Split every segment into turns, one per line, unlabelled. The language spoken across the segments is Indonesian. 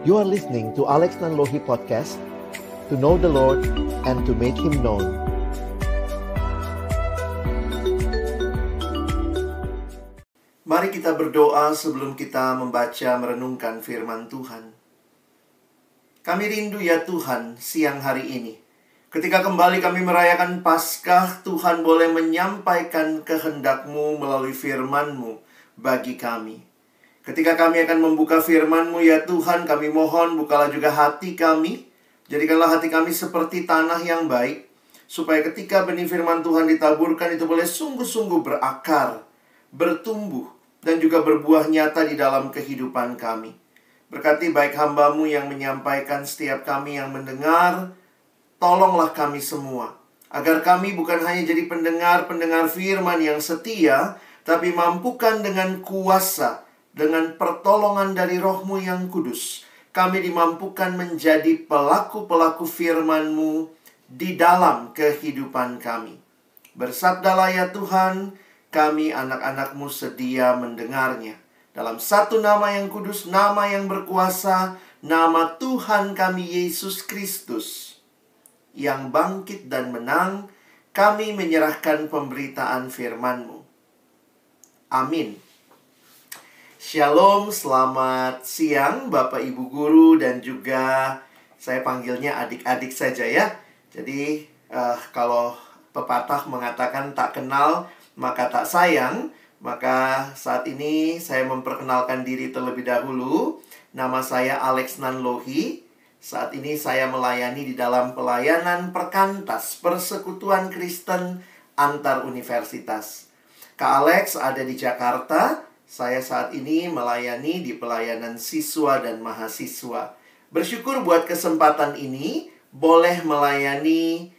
You are listening to Alex Nanlohi Podcast, to know the Lord and to make Him known. Mari kita berdoa sebelum kita membaca merenungkan firman Tuhan. Kami rindu ya Tuhan siang hari ini. Ketika kembali kami merayakan Paskah, Tuhan boleh menyampaikan kehendak-Mu melalui firman-Mu bagi kami. Ketika kami akan membuka firman-Mu ya Tuhan, kami mohon bukalah juga hati kami. Jadikanlah hati kami seperti tanah yang baik, supaya ketika benih firman Tuhan ditaburkan itu boleh sungguh-sungguh berakar, bertumbuh, dan juga berbuah nyata di dalam kehidupan kami. Berkati baik hamba-Mu yang menyampaikan, setiap kami yang mendengar. Tolonglah kami semua, agar kami bukan hanya jadi pendengar-pendengar firman yang setia, tapi mampukan dengan kuasa, dengan pertolongan dari Roh-Mu yang kudus, kami dimampukan menjadi pelaku-pelaku firman-Mu di dalam kehidupan kami. Bersabdalah ya Tuhan, kami anak-anak-Mu sedia mendengarnya. Dalam satu nama yang kudus, nama yang berkuasa, nama Tuhan kami Yesus Kristus, yang bangkit dan menang, kami menyerahkan pemberitaan firman-Mu. Amin. Shalom, selamat siang Bapak Ibu Guru dan juga saya panggilnya adik-adik saja ya. Jadi kalau pepatah mengatakan tak kenal maka tak sayang, maka saat ini saya memperkenalkan diri terlebih dahulu. Nama saya Alex Nanlohi. Saat ini saya melayani di dalam pelayanan Perkantas, Persekutuan Kristen Antar Universitas. Kak Alex ada di Jakarta. Saya saat ini melayani di pelayanan siswa dan mahasiswa. Bersyukur buat kesempatan ini, boleh melayani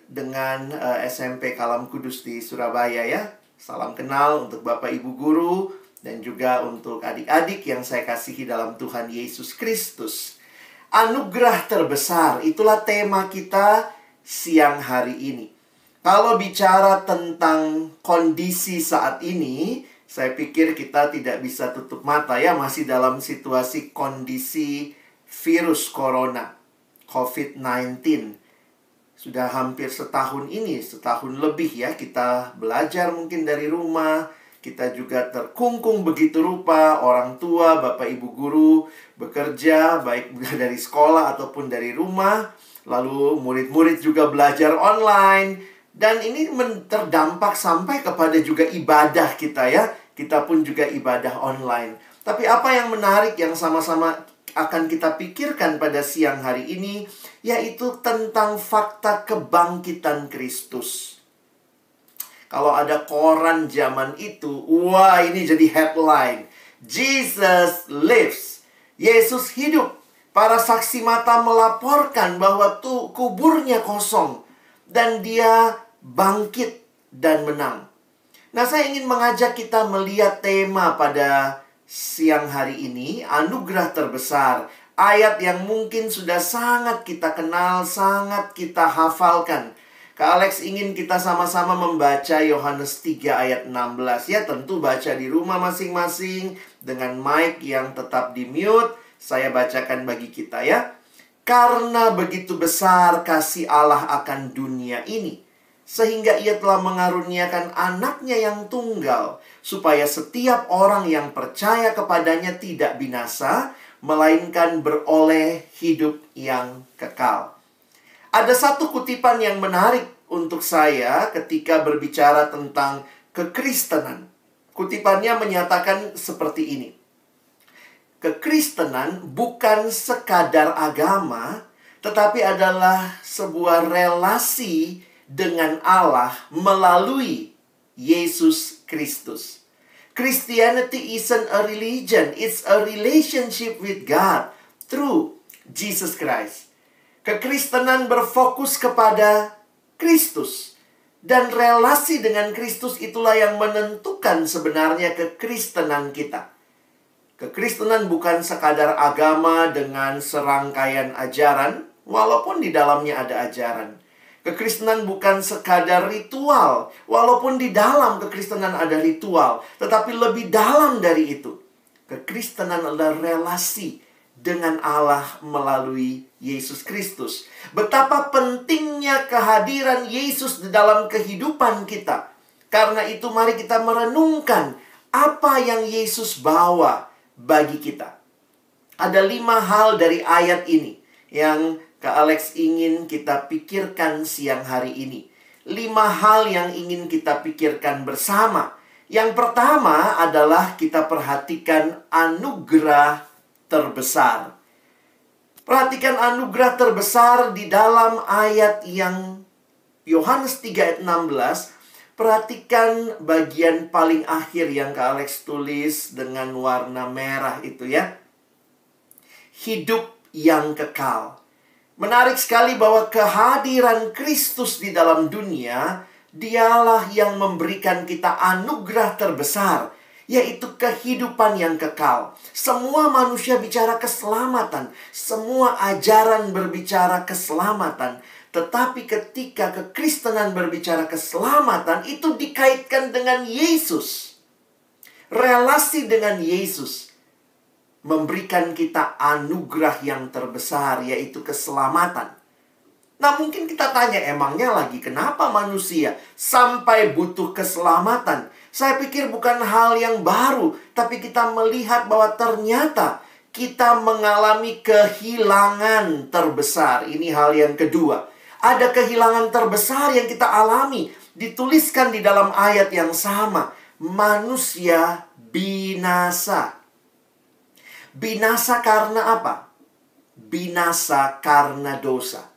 dengan SMP Kalam Kudus di Surabaya ya. Salam kenal untuk Bapak Ibu Guru dan juga untuk adik-adik yang saya kasihi dalam Tuhan Yesus Kristus. Anugerah terbesar, itulah tema kita siang hari ini. Kalau bicara tentang kondisi saat ini, saya pikir kita tidak bisa tutup mata ya, masih dalam situasi kondisi virus corona, COVID-19. Sudah hampir setahun ini, setahun lebih ya, kita belajar mungkin dari rumah. Kita juga terkungkung begitu rupa, orang tua, Bapak Ibu Guru bekerja, baik dari sekolah ataupun dari rumah. Lalu murid-murid juga belajar online. Dan ini terdampak sampai kepada juga ibadah kita ya. Kita pun juga ibadah online. Tapi apa yang menarik yang sama-sama akan kita pikirkan pada siang hari ini, yaitu tentang fakta kebangkitan Kristus. Kalau ada koran zaman itu, wah ini jadi headline. Jesus lives. Yesus hidup. Para saksi mata melaporkan bahwa kuburnya kosong. Dan dia bangkit dan menang. Nah, saya ingin mengajak kita melihat tema pada siang hari ini, anugerah terbesar. Ayat yang mungkin sudah sangat kita kenal, sangat kita hafalkan. Kak Alex ingin kita sama-sama membaca Yohanes 3 ayat 16. Ya, tentu baca di rumah masing-masing dengan mic yang tetap di mute. Saya bacakan bagi kita ya. Karena begitu besar kasih Allah akan dunia ini, sehingga ia telah mengaruniakan anaknya yang tunggal, supaya setiap orang yang percaya kepadanya tidak binasa, melainkan beroleh hidup yang kekal. Ada satu kutipan yang menarik untuk saya ketika berbicara tentang kekristenan. Kutipannya menyatakan seperti ini. Kekristenan bukan sekadar agama, tetapi adalah sebuah relasi dengan Allah melalui Yesus Kristus. Christianity isn't a religion, it's a relationship with God through Jesus Christ. Kekristenan berfokus kepada Kristus. Dan relasi dengan Kristus itulah yang menentukan sebenarnya kekristenan kita. Kekristenan bukan sekadar agama dengan serangkaian ajaran, walaupun di dalamnya ada ajaran. Kekristenan bukan sekadar ritual, walaupun di dalam kekristenan ada ritual, tetapi lebih dalam dari itu. Kekristenan adalah relasi dengan Allah melalui Yesus Kristus. Betapa pentingnya kehadiran Yesus di dalam kehidupan kita. Karena itu mari kita merenungkan apa yang Yesus bawa bagi kita. Ada 5 hal dari ayat ini yang Kak Alex ingin kita pikirkan siang hari ini. 5 hal yang ingin kita pikirkan bersama. Yang pertama adalah kita perhatikan anugerah terbesar. Perhatikan anugerah terbesar di dalam ayat yang Yohanes 3 ayat 16. Perhatikan bagian paling akhir yang Kak Alex tulis dengan warna merah itu ya. Hidup yang kekal. Menarik sekali bahwa kehadiran Kristus di dalam dunia, Dialah yang memberikan kita anugerah terbesar, yaitu kehidupan yang kekal. Semua manusia bicara keselamatan, semua ajaran berbicara keselamatan. Tetapi ketika kekristenan berbicara keselamatan, itu dikaitkan dengan Yesus. Relasi dengan Yesus memberikan kita anugerah yang terbesar, yaitu keselamatan. Nah, mungkin kita tanya, emangnya lagi kenapa manusia sampai butuh keselamatan? Saya pikir bukan hal yang baru, tapi kita melihat bahwa ternyata kita mengalami kehilangan terbesar. Ini hal yang kedua. Ada kehilangan terbesar yang kita alami. Dituliskan di dalam ayat yang sama. Manusia binasa. Binasa karena apa? Binasa karena dosa.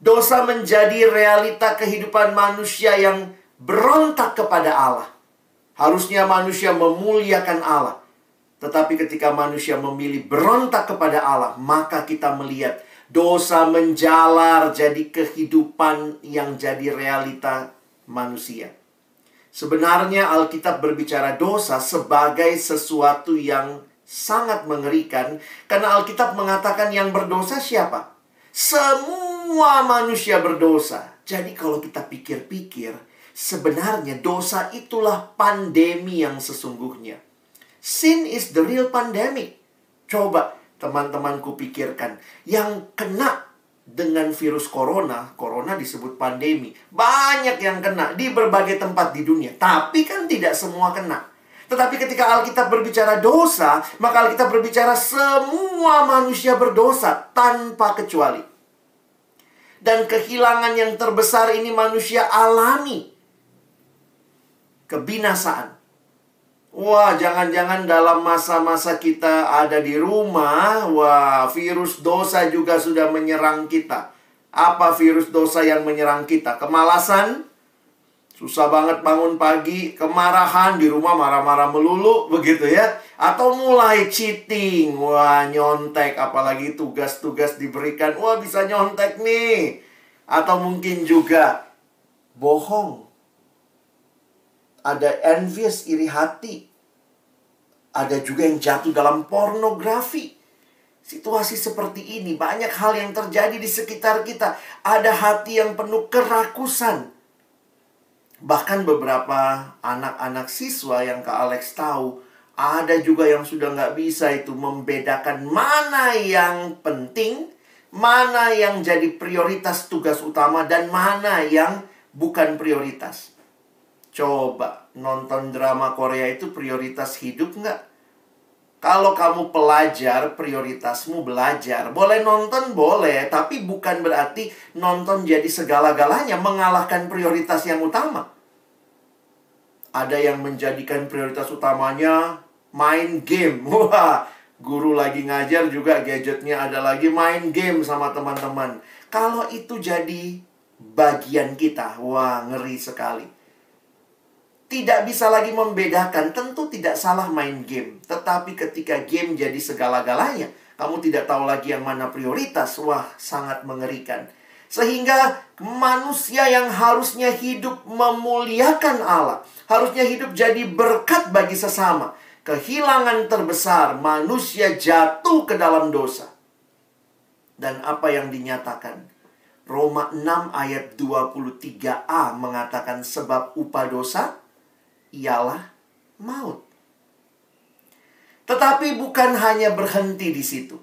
Dosa menjadi realita kehidupan manusia yang berontak kepada Allah. Harusnya manusia memuliakan Allah. Tetapi ketika manusia memilih berontak kepada Allah, maka kita melihat dosa menjalar jadi kehidupan yang jadi realita manusia. Sebenarnya Alkitab berbicara dosa sebagai sesuatu yang sangat mengerikan. Karena Alkitab mengatakan yang berdosa siapa? Semua manusia berdosa. Jadi kalau kita pikir-pikir, sebenarnya dosa itulah pandemi yang sesungguhnya. Sin is the real pandemic. Coba teman-temanku pikirkan, yang kena dengan virus corona, corona disebut pandemi. Banyak yang kena di berbagai tempat di dunia. Tapi kan tidak semua kena. Tetapi ketika Alkitab berbicara dosa, maka Alkitab berbicara semua manusia berdosa tanpa kecuali. Dan kehilangan yang terbesar ini manusia alami. Kebinasaan. Wah, jangan-jangan dalam masa-masa kita ada di rumah, wah, virus dosa juga sudah menyerang kita. Apa virus dosa yang menyerang kita? Kemalasan? Susah banget bangun pagi, kemarahan, di rumah marah-marah melulu, begitu ya. Atau mulai cheating, wah nyontek, apalagi tugas-tugas diberikan, wah bisa nyontek nih. Atau mungkin juga bohong. Ada envious, iri hati. Ada juga yang jatuh dalam pornografi. Situasi seperti ini, banyak hal yang terjadi di sekitar kita. Ada hati yang penuh kerakusan. Bahkan beberapa anak-anak siswa yang Kak Alex tahu, ada juga yang sudah nggak bisa itu membedakan mana yang penting, mana yang jadi prioritas tugas utama, dan mana yang bukan prioritas. Coba, nonton drama Korea itu prioritas hidup nggak? Kalau kamu pelajar, prioritasmu belajar. Boleh nonton, boleh. Tapi bukan berarti nonton jadi segala-galanya, mengalahkan prioritas yang utama. Ada yang menjadikan prioritas utamanya main game. Wah, guru lagi ngajar juga gadgetnya ada lagi main game sama teman-teman. Kalau itu jadi bagian kita, wah ngeri sekali. Tidak bisa lagi membedakan, tentu tidak salah main game. Tetapi ketika game jadi segala-galanya, kamu tidak tahu lagi yang mana prioritas, wah sangat mengerikan. Sehingga manusia yang harusnya hidup memuliakan Allah, harusnya hidup jadi berkat bagi sesama. Kehilangan terbesar, manusia jatuh ke dalam dosa. Dan apa yang dinyatakan? Roma 6 ayat 23a mengatakan sebab upah dosa ialah maut. Tetapi bukan hanya berhenti di situ.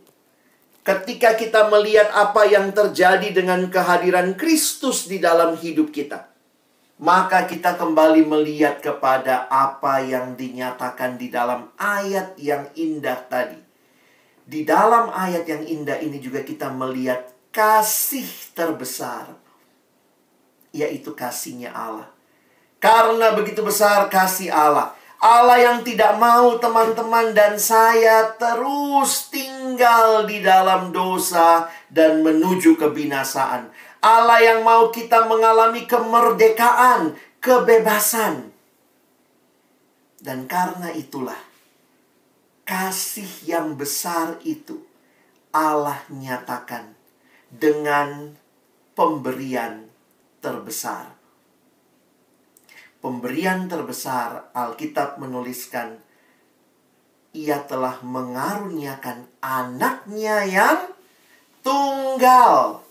Ketika kita melihat apa yang terjadi dengan kehadiran Kristus di dalam hidup kita, maka kita kembali melihat kepada apa yang dinyatakan di dalam ayat yang indah tadi. Di dalam ayat yang indah ini juga kita melihat kasih terbesar, yaitu kasihnya Allah. Karena begitu besar kasih Allah, Allah yang tidak mau teman-teman dan saya terus tinggal di dalam dosa dan menuju kebinasaan. Allah yang mau kita mengalami kemerdekaan, kebebasan. Dan karena itulah, kasih yang besar itu Allah nyatakan dengan pemberian terbesar. Pemberian terbesar, Alkitab menuliskan, Ia telah mengaruniakan anaknya yang tunggal.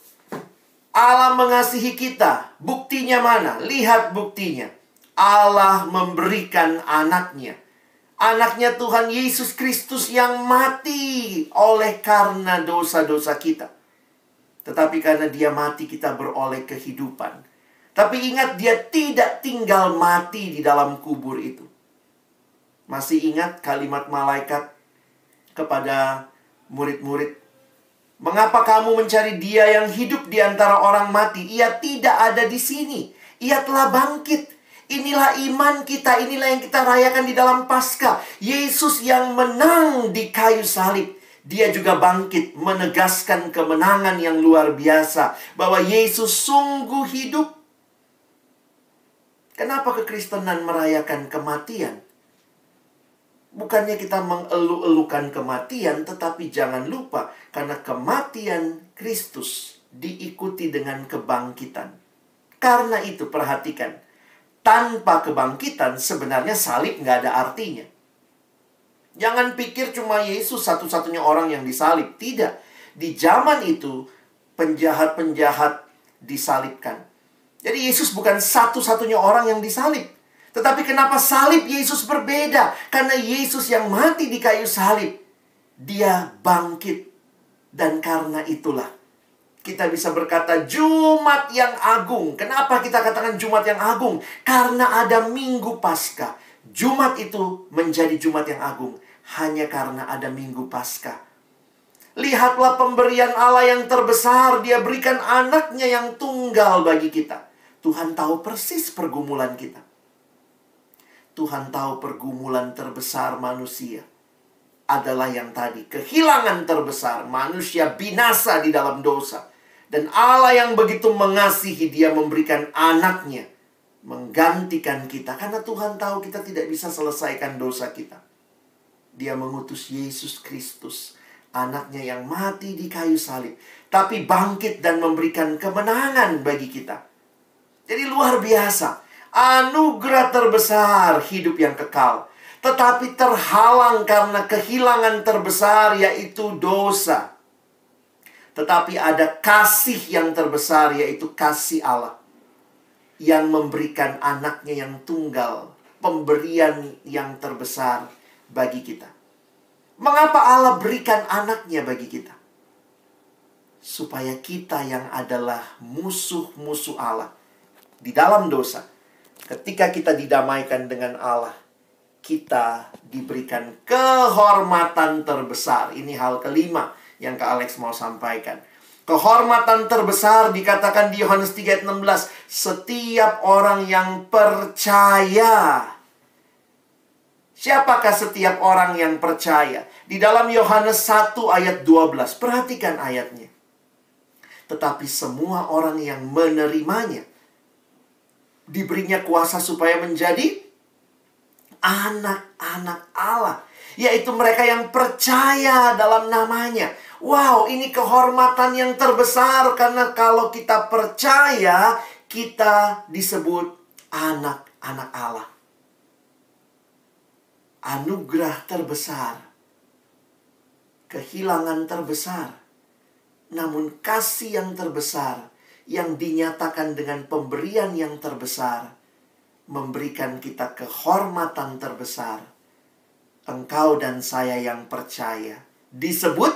Allah mengasihi kita. Buktinya mana? Lihat buktinya. Allah memberikan anaknya. Anaknya Tuhan Yesus Kristus yang mati oleh karena dosa-dosa kita. Tetapi karena Dia mati, kita beroleh kehidupan. Tapi ingat, Dia tidak tinggal mati di dalam kubur itu. Masih ingat kalimat malaikat kepada murid-murid? Mengapa kamu mencari Dia yang hidup di antara orang mati? Ia tidak ada di sini. Ia telah bangkit. Inilah iman kita, inilah yang kita rayakan di dalam Paskah. Yesus yang menang di kayu salib. Dia juga bangkit, menegaskan kemenangan yang luar biasa. Bahwa Yesus sungguh hidup. Kenapa kekristenan merayakan kematian? Bukannya kita mengeluh-elukan kematian, tetapi jangan lupa, karena kematian Kristus diikuti dengan kebangkitan. Karena itu perhatikan, tanpa kebangkitan sebenarnya salib nggak ada artinya. Jangan pikir cuma Yesus satu-satunya orang yang disalib. Tidak. Di zaman itu, penjahat-penjahat disalibkan. Jadi Yesus bukan satu-satunya orang yang disalib. Tetapi kenapa salib Yesus berbeda? Karena Yesus yang mati di kayu salib, Dia bangkit. Dan karena itulah kita bisa berkata Jumat yang agung. Kenapa kita katakan Jumat yang agung? Karena ada Minggu Paskah. Jumat itu menjadi Jumat yang agung hanya karena ada Minggu Paskah. Lihatlah pemberian Allah yang terbesar. Dia berikan anaknya yang tunggal bagi kita. Tuhan tahu persis pergumulan kita. Tuhan tahu pergumulan terbesar manusia adalah yang tadi. Kehilangan terbesar. Manusia binasa di dalam dosa. Dan Allah yang begitu mengasihi, Dia memberikan anaknya. Menggantikan kita. Karena Tuhan tahu kita tidak bisa selesaikan dosa kita. Dia mengutus Yesus Kristus, anaknya yang mati di kayu salib, tapi bangkit dan memberikan kemenangan bagi kita. Jadi luar biasa. Anugerah terbesar, hidup yang kekal. Tetapi terhalang karena kehilangan terbesar, yaitu dosa. Tetapi ada kasih yang terbesar, yaitu kasih Allah. Yang memberikan anaknya yang tunggal. Pemberian yang terbesar bagi kita. Mengapa Allah berikan anaknya bagi kita? Supaya kita yang adalah musuh-musuh Allah di dalam dosa, ketika kita didamaikan dengan Allah, kita diberikan kehormatan terbesar. Ini hal kelima yang Kak Alex mau sampaikan. Kehormatan terbesar dikatakan di Yohanes 3 ayat 16. Setiap orang yang percaya. Siapakah setiap orang yang percaya? Di dalam Yohanes 1 ayat 12. Perhatikan ayatnya. Tetapi semua orang yang menerimanya diberinya kuasa supaya menjadi anak-anak Allah. Yaitu mereka yang percaya dalam namanya. Wow, ini kehormatan yang terbesar. Karena kalau kita percaya, kita disebut anak-anak Allah. Anugerah terbesar. Kehilangan terbesar. Namun kasih yang terbesar yang dinyatakan dengan pemberian yang terbesar, memberikan kita kehormatan terbesar. engkau dan saya yang percaya disebut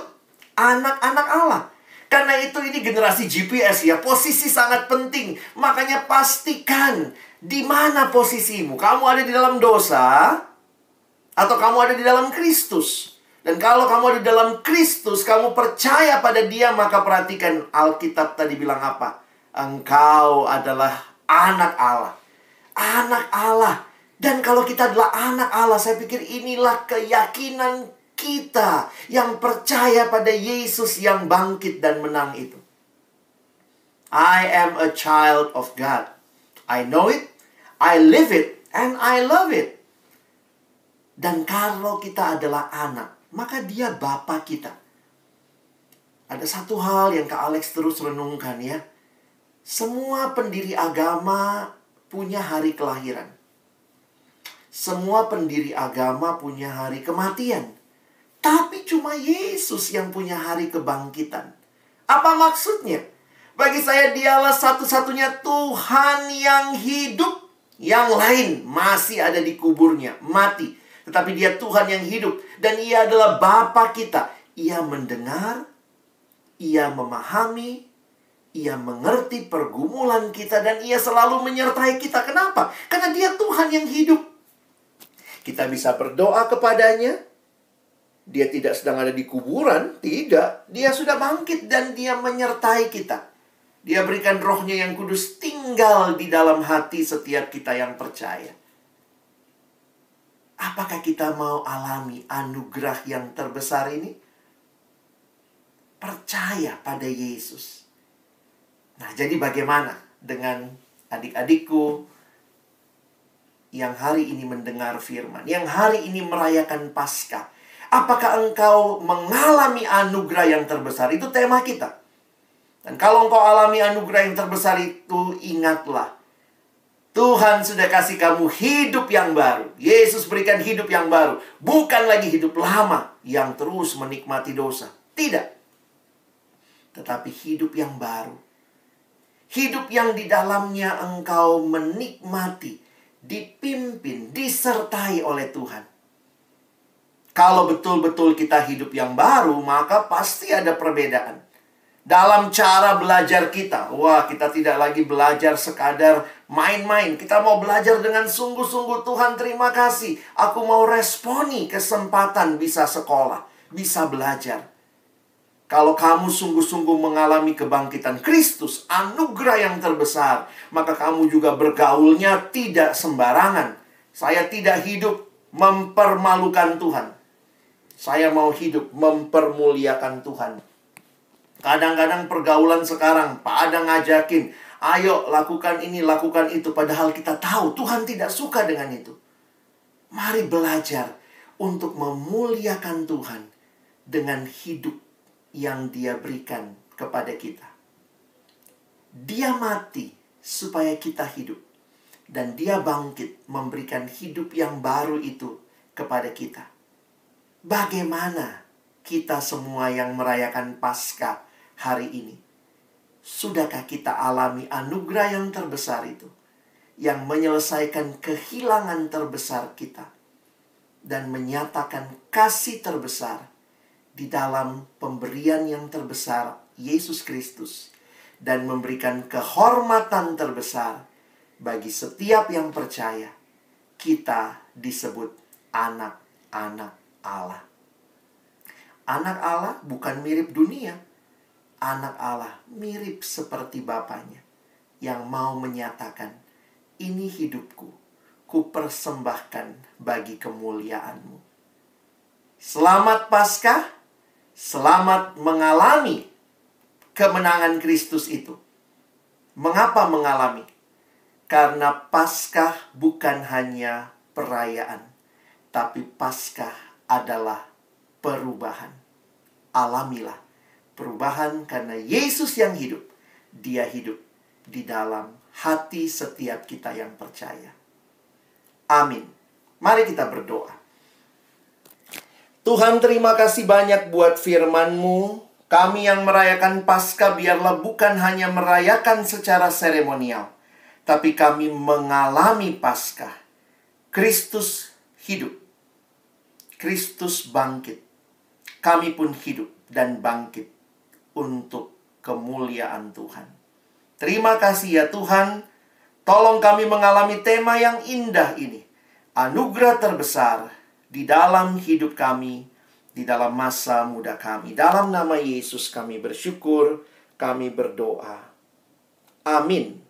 anak-anak Allah. Karena itu ini generasi GPS ya, posisi sangat penting. Makanya pastikan di mana posisimu. Kamu ada di dalam dosa atau kamu ada di dalam Kristus. Dan kalau kamu ada di dalam Kristus, kamu percaya pada Dia, maka perhatikan Alkitab tadi bilang apa? Engkau adalah anak Allah. Anak Allah. Dan kalau kita adalah anak Allah, saya pikir inilah keyakinan kita yang percaya pada Yesus yang bangkit dan menang itu. I am a child of God. I know it, I live it, and I love it. Dan kalau kita adalah anak, maka Dia Bapa kita. Ada satu hal yang Kak Alex terus renungkan ya. Semua pendiri agama punya hari kelahiran. Semua pendiri agama punya hari kematian. Tapi cuma Yesus yang punya hari kebangkitan. Apa maksudnya? Bagi saya Dialah satu-satunya Tuhan yang hidup. Yang lain masih ada di kuburnya, mati. Tetapi Dia Tuhan yang hidup. Dan Ia adalah Bapa kita. Ia mendengar, Ia memahami, Ia mengerti pergumulan kita, dan Ia selalu menyertai kita. Kenapa? Karena Dia Tuhan yang hidup. Kita bisa berdoa kepadanya. Dia tidak sedang ada di kuburan, tidak. Dia sudah bangkit dan Dia menyertai kita. Dia berikan Roh-Nya yang kudus tinggal di dalam hati setiap kita yang percaya. Apakah kita mau alami anugerah yang terbesar ini? Percaya pada Yesus. Nah, jadi bagaimana dengan adik-adikku yang hari ini mendengar firman, yang hari ini merayakan Paskah? Apakah engkau mengalami anugerah yang terbesar? Itu tema kita. Dan kalau engkau alami anugerah yang terbesar itu, ingatlah, Tuhan sudah kasih kamu hidup yang baru. Yesus berikan hidup yang baru. Bukan lagi hidup lama yang terus menikmati dosa. Tidak. Tetapi hidup yang baru. Hidup yang di dalamnya engkau menikmati, dipimpin, disertai oleh Tuhan. Kalau betul-betul kita hidup yang baru, maka pasti ada perbedaan. Dalam cara belajar kita. Wah, kita tidak lagi belajar sekadar main-main. Kita mau belajar dengan sungguh-sungguh. Tuhan, terima kasih. Aku mau responi kesempatan bisa sekolah, bisa belajar. Kalau kamu sungguh-sungguh mengalami kebangkitan Kristus, anugerah yang terbesar, maka kamu juga bergaulnya tidak sembarangan. Saya tidak hidup mempermalukan Tuhan. Saya mau hidup mempermuliakan Tuhan. Kadang-kadang pergaulan sekarang, pada ngajakin, ayo lakukan ini, lakukan itu. Padahal kita tahu Tuhan tidak suka dengan itu. Mari belajar untuk memuliakan Tuhan dengan hidup yang Dia berikan kepada kita. Dia mati supaya kita hidup. Dan Dia bangkit memberikan hidup yang baru itu kepada kita. Bagaimana kita semua yang merayakan Paskah hari ini? Sudahkah kita alami anugerah yang terbesar itu, yang menyelesaikan kehilangan terbesar kita dan menyatakan kasih terbesar di dalam pemberian yang terbesar Yesus Kristus, dan memberikan kehormatan terbesar bagi setiap yang percaya? Kita disebut anak-anak Allah. Anak Allah bukan mirip dunia. Anak Allah mirip seperti Bapanya, yang mau menyatakan, ini hidupku, ku persembahkan bagi kemuliaanmu. Selamat Paskah, selamat mengalami kemenangan Kristus itu. Mengapa mengalami? Karena Paskah bukan hanya perayaan, tapi Paskah adalah perubahan. Alamilah perubahan karena Yesus yang hidup. Dia hidup di dalam hati setiap kita yang percaya. Amin. Mari kita berdoa. Tuhan, terima kasih banyak buat firman-Mu. Kami yang merayakan Paskah biarlah bukan hanya merayakan secara seremonial, tapi kami mengalami Paskah. Kristus hidup. Kristus bangkit, kami pun hidup dan bangkit untuk kemuliaan Tuhan. Terima kasih ya Tuhan. Tolong kami mengalami tema yang indah ini. Anugerah terbesar di dalam hidup kami, di dalam masa muda kami. Dalam nama Yesus kami bersyukur, kami berdoa. Amin.